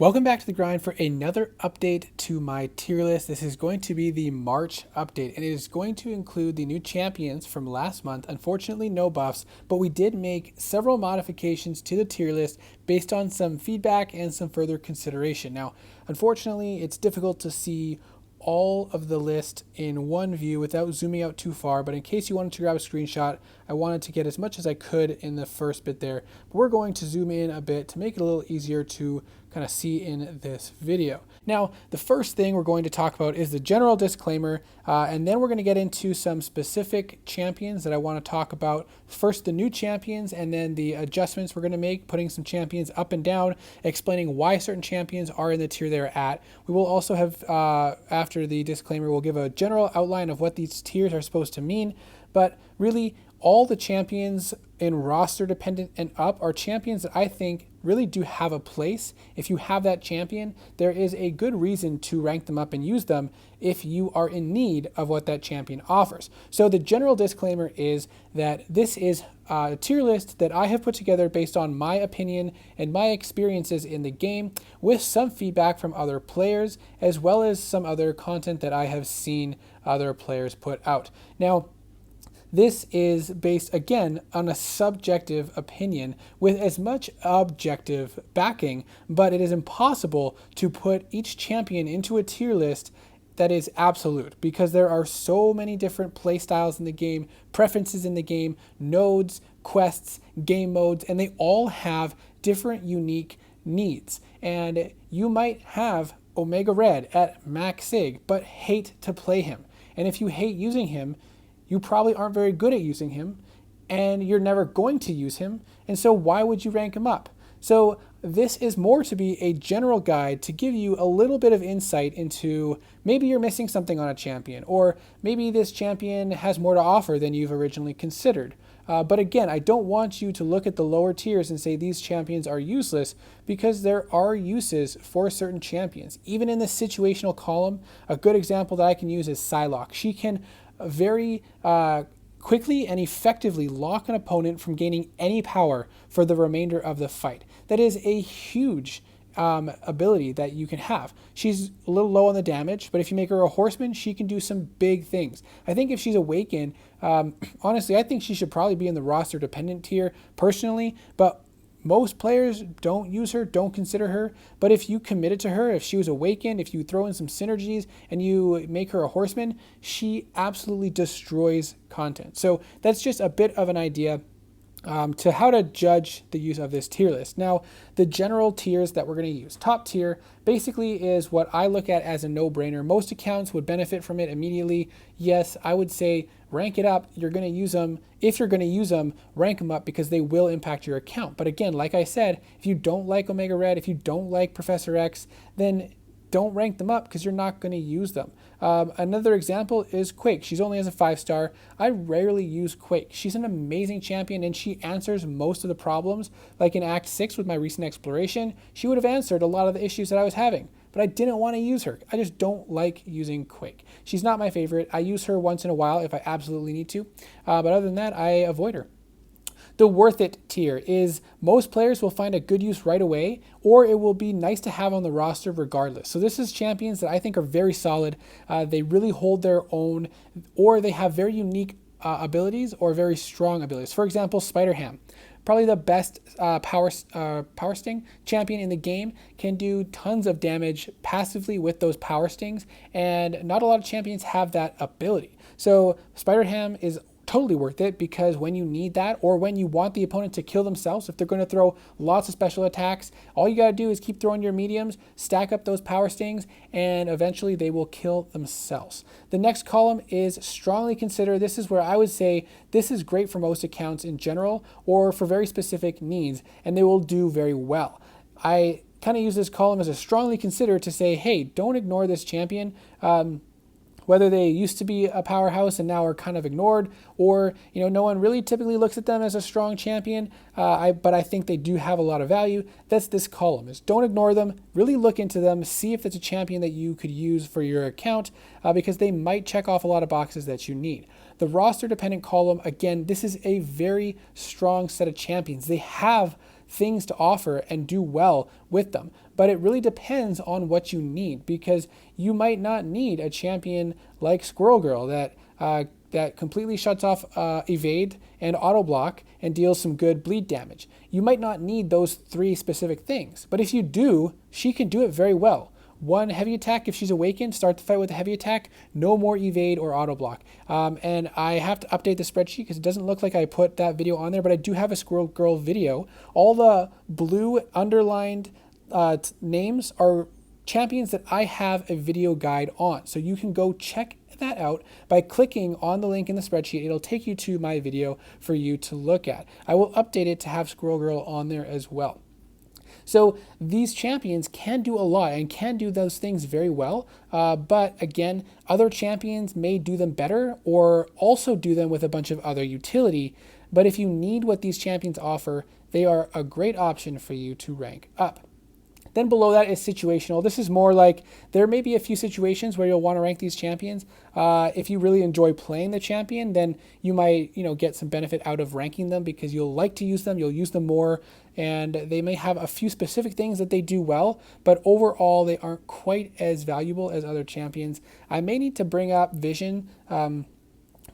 Welcome back to The Grind for another update to my tier list. This is going to be the March update, and it is going to include the new champions from last month. Unfortunately, no buffs, but we did make several modifications to the tier list based on some feedback and some further consideration. Now, unfortunately, it's difficult to see all of the list in one view without zooming out too far, but in case you wanted to grab a screenshot, I wanted to get as much as I could in the first bit there. But we're going to zoom in a bit to make it a little easier to kind of see in this video. Now, the first thing we're going to talk about is the general disclaimer, and then we're going to get into some specific champions that I want to talk about. First, the new champions, and then the adjustments we're going to make, putting some champions up and down, explaining why certain champions are in the tier they're at. We will also have, after the disclaimer, we'll give a general outline of what these tiers are supposed to mean, but really, all the champions in roster dependent and up are champions that I think really do have a place. If you have that champion, there is a good reason to rank them up and use them if you are in need of what that champion offers. So the general disclaimer is that this is a tier list that I have put together based on my opinion and my experiences in the game, with some feedback from other players, as well as some other content that I have seen other players put out. Now, this is based, again, on a subjective opinion with as much objective backing, but it is impossible to put each champion into a tier list that is absolute, because there are so many different play styles in the game, preferences in the game, nodes, quests, game modes, and they all have different unique needs. And you might have Omega Red at max sig, but hate to play him. And if you hate using him, you probably aren't very good at using him, and you're never going to use him, and so why would you rank him up? So this is more to be a general guide to give you a little bit of insight into maybe you're missing something on a champion, or maybe this champion has more to offer than you've originally considered. But again, I don't want you to look at the lower tiers and say these champions are useless, because there are uses for certain champions. Even in the situational column, a good example that I can use is Psylocke. She can very quickly and effectively lock an opponent from gaining any power for the remainder of the fight. That is a huge ability that you can have. She's a little low on the damage, but if you make her a horseman, she can do some big things. I think if she's awakened, honestly, I think she should probably be in the roster dependent tier personally, but most players don't use her, don't consider her, but if you committed to her, if she was awakened, if you throw in some synergies and you make her a horseman, she absolutely destroys content. So that's just a bit of an idea to how to judge the use of this tier list. Now, the general tiers that we're going to use. Top tier basically is what I look at as a no-brainer. Most accounts would benefit from it immediately. Yes, I would say rank it up. You're going to use them. If you're going to use them, rank them up, because they will impact your account. But again, like I said, if you don't like Omega Red, if you don't like Professor X, then don't rank them up, because you're not going to use them. Another example is Quake. She's only as a 5-star. I rarely use Quake. She's an amazing champion, and she answers most of the problems. Like in Act 6 with my recent exploration, she would have answered a lot of the issues that I was having, but I didn't want to use her. I just don't like using Quake. She's not my favorite. I use her once in a while if I absolutely need to, but other than that, I avoid her. The worth it tier is most players will find a good use right away, or it will be nice to have on the roster regardless. So this is champions that I think are very solid. They really hold their own, or they have very unique abilities or very strong abilities. For example, Spider-Ham, probably the best power sting champion in the game, can do tons of damage passively with those power stings, and not a lot of champions have that ability. So Spider-Ham is totally worth it, because when you need that, or when you want the opponent to kill themselves, if they're going to throw lots of special attacks, all you got to do is keep throwing your mediums, stack up those power stings, and eventually they will kill themselves. The next column is strongly consider. This is where I would say this is great for most accounts in general, or for very specific needs, and they will do very well. I kind of use this column as a strongly consider to say, hey, don't ignore this champion. Whether they used to be a powerhouse and now are kind of ignored, or no one really typically looks at them as a strong champion, but I think they do have a lot of value. That's this column, is don't ignore them, really look into them, see if it's a champion that you could use for your account, because they might check off a lot of boxes that you need. The roster dependent column, again, this is a very strong set of champions. They have things to offer and do well with them. but it really depends on what you need, because you might not need a champion like Squirrel Girl that completely shuts off evade and auto block and deals some good bleed damage. You might not need those 3 specific things, but if you do, she can do it very well. 1 heavy attack if she's awakened, start the fight with a heavy attack, no more evade or auto block. And I have to update the spreadsheet because it doesn't look like I put that video on there, but I do have a Squirrel Girl video. All the blue underlined names are champions that I have a video guide on. So you can go check that out by clicking on the link in the spreadsheet. It'll take you to my video for you to look at. I will update it to have Squirrel Girl on there as well. So these champions can do a lot and can do those things very well. But again, other champions may do them better or also do them with a bunch of other utility. But if you need what these champions offer, they are a great option for you to rank up. Then below that is situational. This is more like there may be a few situations where you'll want to rank these champions. If you really enjoy playing the champion, then you might, get some benefit out of ranking them because you'll like to use them. You'll use them more, and they may have a few specific things that they do well, but overall they aren't quite as valuable as other champions. I may need to bring up Vision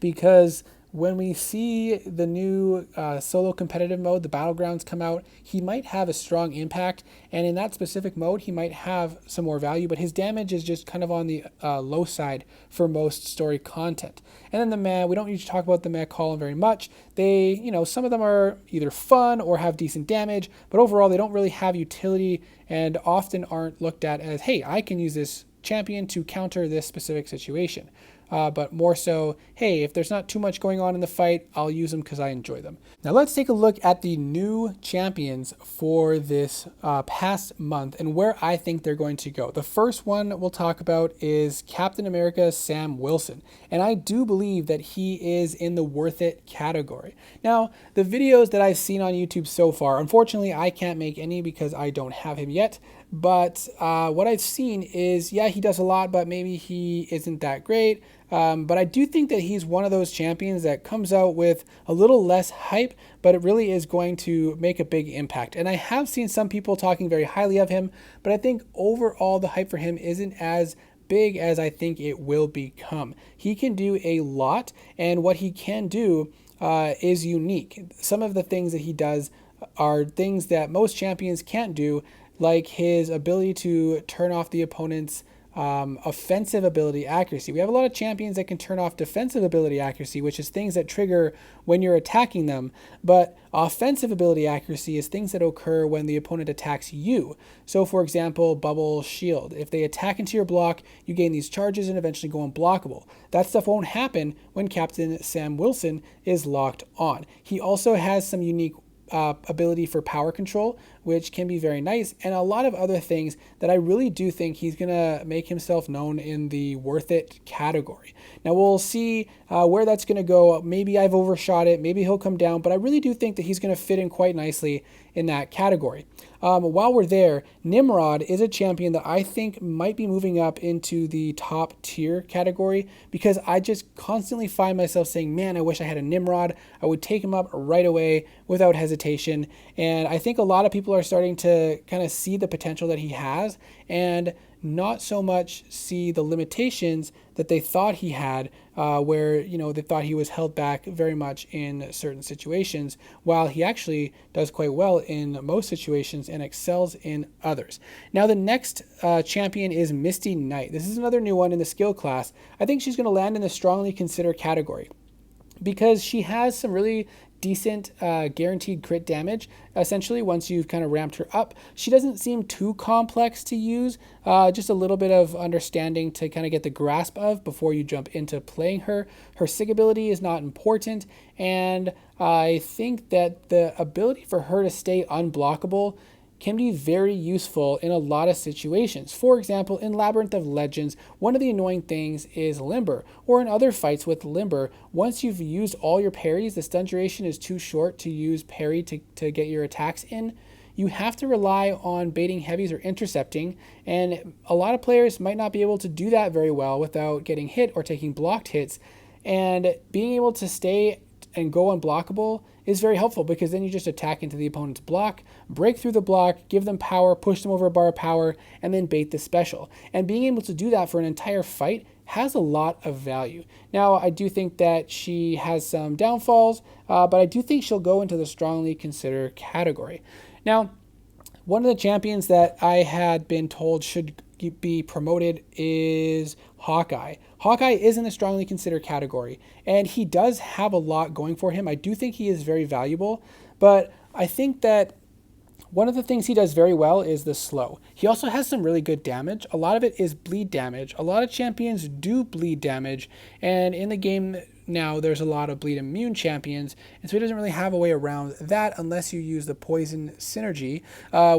because when we see the new solo competitive mode, the Battlegrounds, come out, he might have a strong impact, and in that specific mode, he might have some more value, but his damage is just kind of on the low side for most story content. And then the meh, we don't need to talk about the meh column very much. They, some of them are either fun or have decent damage, but overall, they don't really have utility and often aren't looked at as, hey, I can use this champion to counter this specific situation. But more so, hey, if there's not too much going on in the fight, I'll use them because I enjoy them. Now let's take a look at the new champions for this past month and where I think they're going to go. The first one we'll talk about is Captain America Sam Wilson, and I do believe that he is in the worth it category. Now, the videos that I've seen on YouTube so far, unfortunately, I can't make any because I don't have him yet. But what I've seen is, yeah, he does a lot, but maybe he isn't that great. But I do think that he's one of those champions that comes out with a little less hype, but it really is going to make a big impact. And I have seen some people talking very highly of him, but I think overall the hype for him isn't as big as I think it will become. He can do a lot, and what he can do is unique. Some of the things that he does are things that most champions can't do, like his ability to turn off the opponent's offensive ability accuracy. We have a lot of champions that can turn off defensive ability accuracy, which is things that trigger when you're attacking them, but offensive ability accuracy is things that occur when the opponent attacks you. So for example, bubble shield. If they attack into your block, you gain these charges and eventually go unblockable. That stuff won't happen when Captain Sam Wilson is locked on. He also has some unique ability for power control, which can be very nice, and a lot of other things that I really do think he's going to make himself known in the worth it category. Now we'll see where that's going to go. Maybe I've overshot it, maybe he'll come down, but I really do think that he's going to fit in quite nicely in that category. While we're there, Nimrod is a champion that I think might be moving up into the top tier category because I just constantly find myself saying, man, I wish I had a Nimrod. I would take him up right away without hesitation. And I think a lot of people are starting to kind of see the potential that he has and not so much see the limitations that they thought he had, where, they thought he was held back very much in certain situations, while he actually does quite well in most situations and excels in others. Now, the next champion is Misty Knight. This is another new one in the skill class. I think she's going to land in the strongly consider category because she has some really decent guaranteed crit damage, essentially, once you've kind of ramped her up. She doesn't seem too complex to use, just a little bit of understanding to kind of get the grasp of before you jump into playing her. Her sig ability is not important, and I think that the ability for her to stay unblockable can be very useful in a lot of situations. For example, in Labyrinth of Legends, one of the annoying things is Limber, or in other fights with Limber, once you've used all your parries, the stun duration is too short to use parry to get your attacks in. You have to rely on baiting heavies or intercepting, and a lot of players might not be able to do that very well without getting hit or taking blocked hits, and being able to stay and go unblockable is very helpful because then you just attack into the opponent's block, break through the block, give them power, push them over a bar of power, and then bait the special. And being able to do that for an entire fight has a lot of value. Now, I do think that she has some downfalls, but I do think she'll go into the strongly consider category. Now, one of the champions that I had been told should be promoted is Hawkeye. Hawkeye is in the strongly considered category, and he does have a lot going for him. I do think he is very valuable, but I think that one of the things he does very well is the slow. He also has some really good damage. A lot of it is bleed damage. A lot of champions do bleed damage, and in the game now there's a lot of bleed immune champions, and so he doesn't really have a way around that unless you use the poison synergy,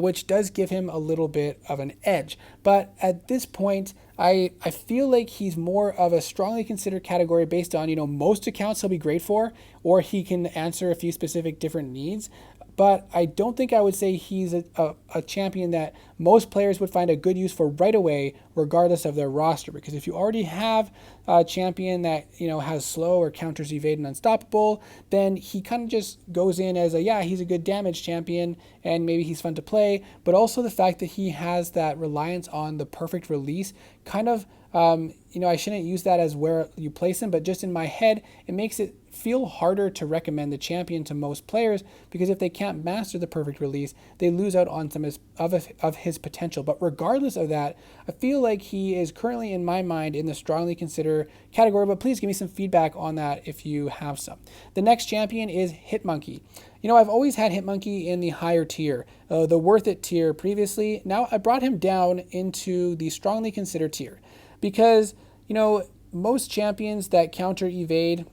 which does give him a little bit of an edge. But at this point, I feel like he's more of a strongly considered category based on, most accounts he'll be great for, or he can answer a few specific different needs. But I don't think I would say he's a champion that most players would find a good use for right away, regardless of their roster. Because if you already have a champion that, has slow or counters evade and unstoppable, then he kind of just goes in as he's a good damage champion and maybe he's fun to play. But also the fact that he has that reliance on the perfect release kind of, I shouldn't use that as where you place him, but just in my head, it makes it feel harder to recommend the champion to most players because if they can't master the perfect release, they lose out on some of his potential. But regardless of that, I feel like he is currently in my mind in the strongly consider category, but please give me some feedback on that if you have some. The next champion is Hitmonkey. I've always had Hitmonkey in the higher tier, the worth it tier previously. Now I brought him down into the strongly considered tier because, most champions that counter evade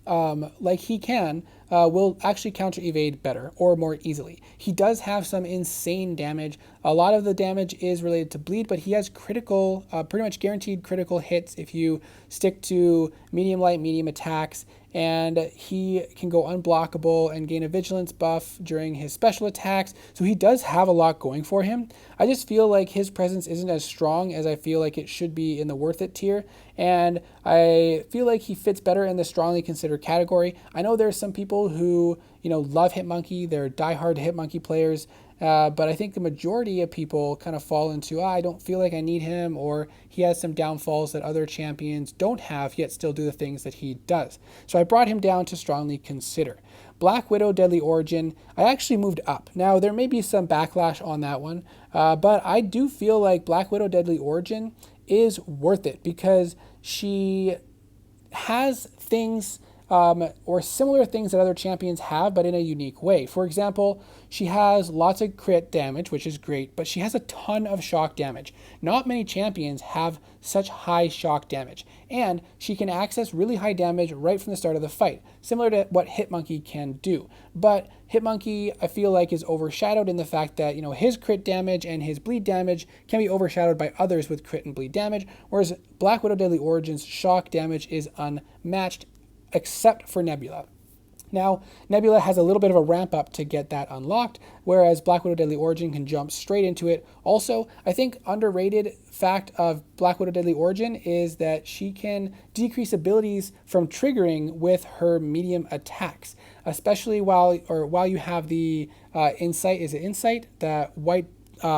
like he can, will actually counter evade better or more easily. He does have some insane damage. A lot of the damage is related to bleed, but he has critical, pretty much guaranteed critical hits if you stick to medium, light, medium attacks. And he can go unblockable and gain a vigilance buff during his special attacks. So he does have a lot going for him. I just feel like his presence isn't as strong as I feel like it should be in the worth it tier. And I feel like he fits better in the strongly considered category. I know there's some people who, love Hitmonkey. They're diehard Hitmonkey players. But I think the majority of people kind of fall into, I don't feel like I need him, or he has some downfalls that other champions don't have, yet still do the things that he does. So I brought him down to strongly consider. Black Widow Deadly Origin, I actually moved up. Now, there may be some backlash on that one, but I do feel like Black Widow Deadly Origin is worth it because she has things or similar things that other champions have, but in a unique way. For example, she has lots of crit damage, which is great, but she has a ton of shock damage. Not many champions have such high shock damage, and she can access really high damage right from the start of the fight, similar to what Hitmonkey can do. But Hitmonkey, I feel like, is overshadowed in the fact that, his crit damage and his bleed damage can be overshadowed by others with crit and bleed damage, whereas Black Widow Deadly Origin's shock damage is unmatched, except for Nebula. Now, Nebula has a little bit of a ramp up to get that unlocked, whereas Black Widow Deadly Origin can jump straight into it. Also, I think underrated fact of Black Widow Deadly Origin is that she can decrease abilities from triggering with her medium attacks, especially while you have the insight. Is it insight? That white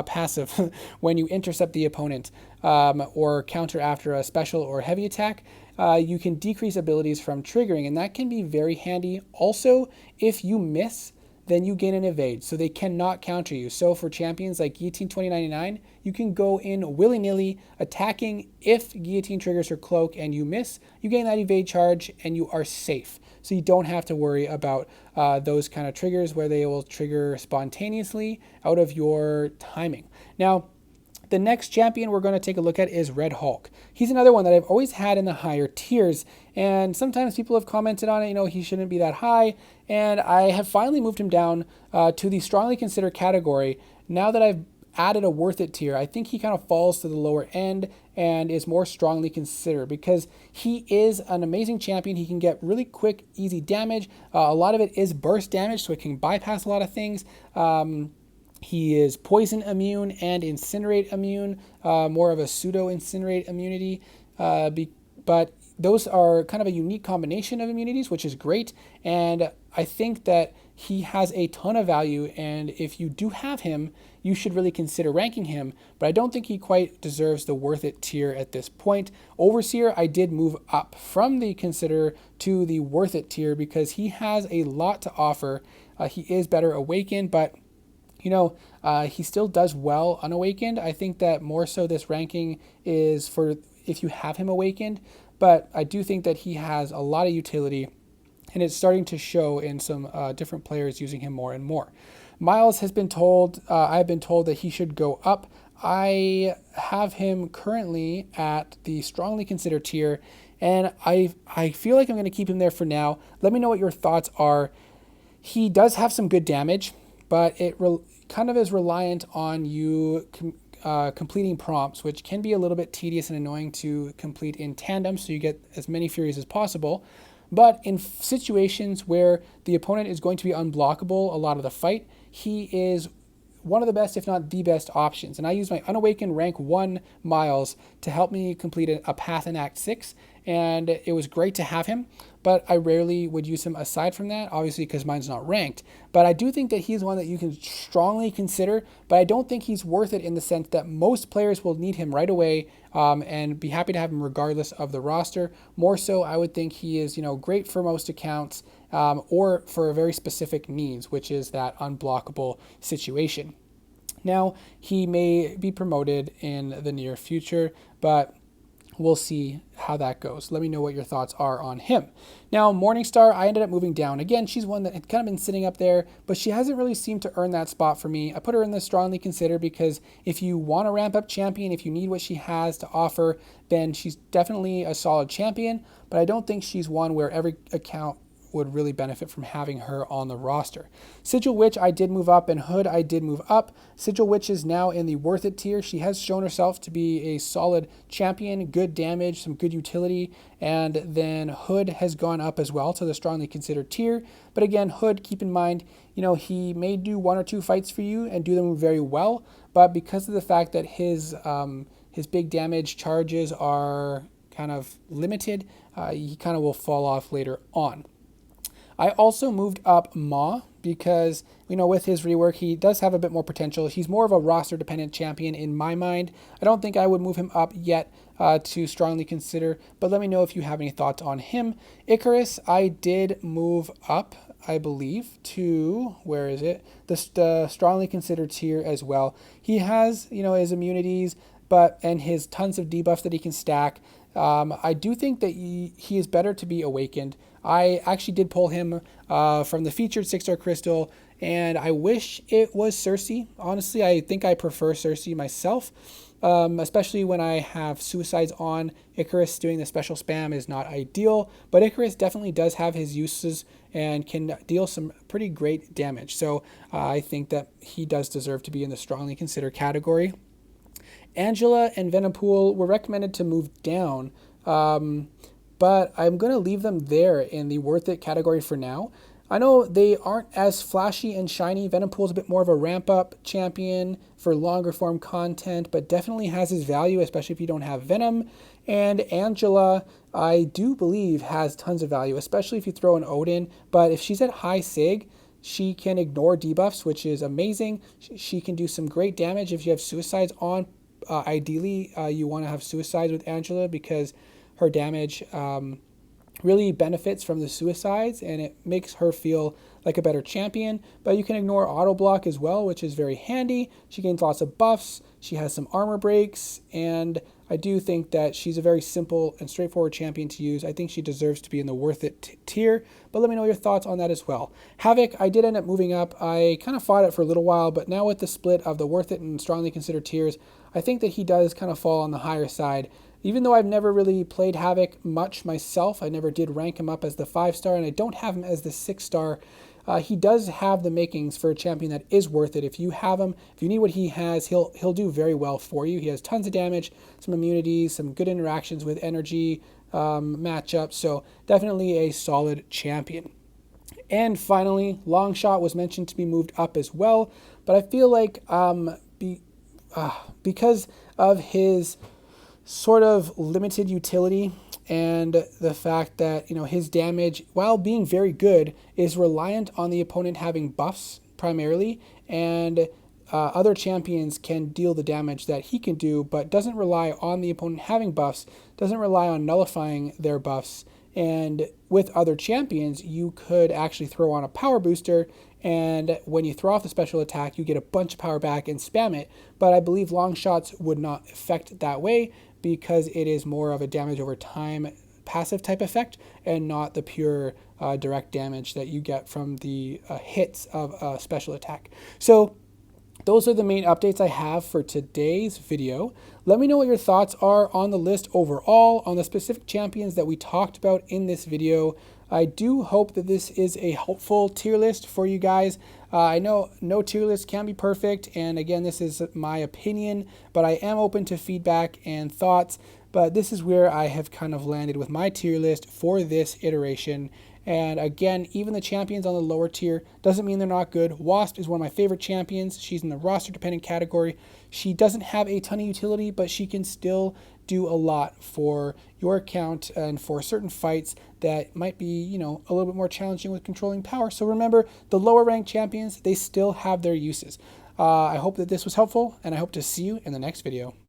passive when you intercept the opponent or counter after a special or heavy attack. You can decrease abilities from triggering, and that can be very handy. Also, if you miss, then you gain an evade, so they cannot counter you. So for champions like Guillotine 2099, you can go in willy-nilly attacking. If Guillotine triggers her cloak and you miss, you gain that evade charge and you are safe. So you don't have to worry about those kind of triggers where they will trigger spontaneously out of your timing. Now, the next champion we're going to take a look at is Red Hulk. He's another one that I've always had in the higher tiers, and sometimes people have commented on it, he shouldn't be that high, and I have finally moved him down to the strongly considered category. Now that I've added a worth it tier, I think he kind of falls to the lower end and is more strongly considered because he is an amazing champion. He can get really quick, easy damage. A lot of it is burst damage, so it can bypass a lot of things. He is poison immune and incinerate immune, more of a pseudo incinerate immunity, but those are kind of a unique combination of immunities, which is great. And I think that he has a ton of value. And if you do have him, you should really consider ranking him. But I don't think he quite deserves the worth it tier at this point. Overseer, I did move up from the consider to the worth it tier because he has a lot to offer. He is better awakened, but he still does well unawakened. I think that more so this ranking is for if you have him awakened, but I do think that he has a lot of utility, and it's starting to show in some different players using him more and more. Miles has been told, I've been told that he should go up. I have him currently at the strongly considered tier, and I feel like I'm going to keep him there for now. Let me know what your thoughts are. He does have some good damage, but it kind of is reliant on you completing prompts, which can be a little bit tedious and annoying to complete in tandem, so you get as many Furies as possible. But in situations where the opponent is going to be unblockable a lot of the fight, he is one of the best, if not the best options. And I use my unawakened rank 1 Miles to help me complete a path in Act 6, and it was great to have him, but I rarely would use him aside from that, obviously because mine's not ranked. But I do think that he's one that you can strongly consider, but I don't think he's worth it in the sense that most players will need him right away and be happy to have him regardless of the roster. More so, I would think he is, great for most accounts or for very specific needs, which is that unblockable situation. Now, he may be promoted in the near future, but we'll see how that goes. Let me know what your thoughts are on him. Now, Morningstar, I ended up moving down. Again, she's one that had kind of been sitting up there, but she hasn't really seemed to earn that spot for me. I put her in the strongly consider because if you want to ramp up champion, if you need what she has to offer, then she's definitely a solid champion, but I don't think she's one where every account would really benefit from having her on the roster. Sigil Witch, I did move up, and Hood, I did move up. Sigil Witch is now in the worth it tier. She has shown herself to be a solid champion, good damage, some good utility, and then Hood has gone up as well to the strongly considered tier. But again, Hood, keep in mind, he may do 1 or 2 fights for you and do them very well, but because of the fact that his big damage charges are kind of limited, he kind of will fall off later on. I also moved up Ma because, with his rework, he does have a bit more potential. He's more of a roster-dependent champion in my mind. I don't think I would move him up yet to strongly consider, but let me know if you have any thoughts on him. Ikaris, I did move up, I believe, to, where is it? The strongly considered tier as well. He has, his immunities, and his tons of debuffs that he can stack. I do think that he is better to be awakened. I actually did pull him from the featured 6-star crystal, and I wish it was Cersei. Honestly, I think I prefer Cersei myself, especially when I have suicides on. Ikaris doing the special spam is not ideal, but Ikaris definitely does have his uses and can deal some pretty great damage. So I think that he does deserve to be in the strongly considered category. Angela and Venompool were recommended to move down, but I'm going to leave them there in the worth it category for now. I know they aren't as flashy and shiny. Venompool's a bit more of a ramp-up champion for longer form content, but definitely has his value, especially if you don't have Venom. And Angela, I do believe, has tons of value, especially if you throw an Odin. But if she's at high Sig, she can ignore debuffs, which is amazing. She can do some great damage if you have suicides on. Ideally, you want to have suicides with Angela because her damage really benefits from the suicides, and it makes her feel like a better champion. But you can ignore auto block as well, which is very handy. She gains lots of buffs. She has some armor breaks, and I do think that she's a very simple and straightforward champion to use. I think she deserves to be in the worth it tier, but let me know your thoughts on that as well. Havok, I did end up moving up. I kind of fought it for a little while, but now with the split of the worth it and strongly considered tiers, I think that he does kind of fall on the higher side. Even though I've never really played Havok much myself, I never did rank him up as the 5-star, and I don't have him as the 6-star. He does have the makings for a champion that is worth it. If you have him, if you need what he has, he'll do very well for you. He has tons of damage, some immunities, some good interactions with energy matchups, so definitely a solid champion. And finally, Longshot was mentioned to be moved up as well, but I feel like because of his sort of limited utility, and the fact that, you know, his damage, while being very good, is reliant on the opponent having buffs primarily, and other champions can deal the damage that he can do, but doesn't rely on the opponent having buffs, doesn't rely on nullifying their buffs. And with other champions, you could actually throw on a power booster, and when you throw off the special attack, you get a bunch of power back and spam it. But I believe long shots would not affect that way, because it is more of a damage over time passive type effect, and not the pure direct damage that you get from the hits of a special attack. So those are the main updates I have for today's video. Let me know what your thoughts are on the list overall, on the specific champions that we talked about in this video. I do hope that this is a helpful tier list for you guys. I know no tier list can be perfect, and again, this is my opinion, but I am open to feedback and thoughts. But this is where I have kind of landed with my tier list for this iteration. And again, even the champions on the lower tier doesn't mean they're not good. Wasp is one of my favorite champions. She's in the roster dependent category. She doesn't have a ton of utility, but she can still do a lot for your account and for certain fights that might be, you know, a little bit more challenging with controlling power. So remember, the lower ranked champions, they still have their uses. I hope that this was helpful, and I hope to see you in the next video.